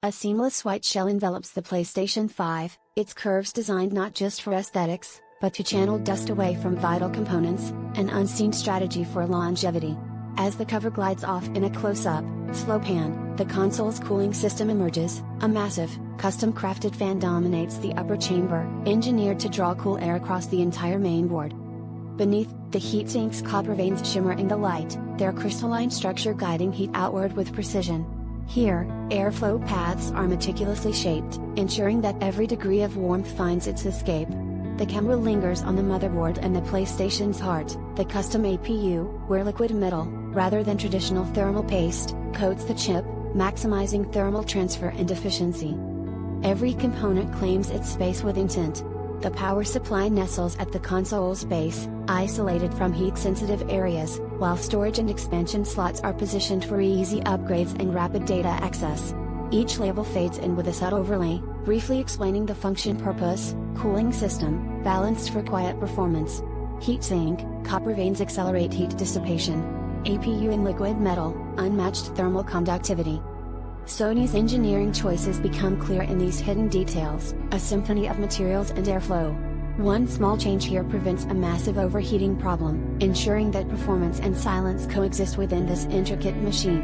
A seamless white shell envelops the PlayStation 5, its curves designed not just for aesthetics, but to channel dust away from vital components, an unseen strategy for longevity. As the cover glides off in a close-up, slow pan, the console's cooling system emerges. A massive, custom-crafted fan dominates the upper chamber, engineered to draw cool air across the entire mainboard. Beneath, the heatsink's copper veins shimmer in the light, their crystalline structure guiding heat outward with precision. Here, airflow paths are meticulously shaped, ensuring that every degree of warmth finds its escape. The camera lingers on the motherboard and the PlayStation's heart, the custom APU, where liquid metal, rather than traditional thermal paste, coats the chip, maximizing thermal transfer and efficiency. Every component claims its space with intent. The power supply nestles at the console's base, isolated from heat-sensitive areas, while storage and expansion slots are positioned for easy upgrades and rapid data access. Each label fades in with a subtle overlay, briefly explaining the function: purpose, cooling system, balanced for quiet performance. Heatsink, copper veins accelerate heat dissipation. APU in liquid metal, unmatched thermal conductivity. Sony's engineering choices become clear in these hidden details, a symphony of materials and airflow. One small change here prevents a massive overheating problem, ensuring that performance and silence coexist within this intricate machine.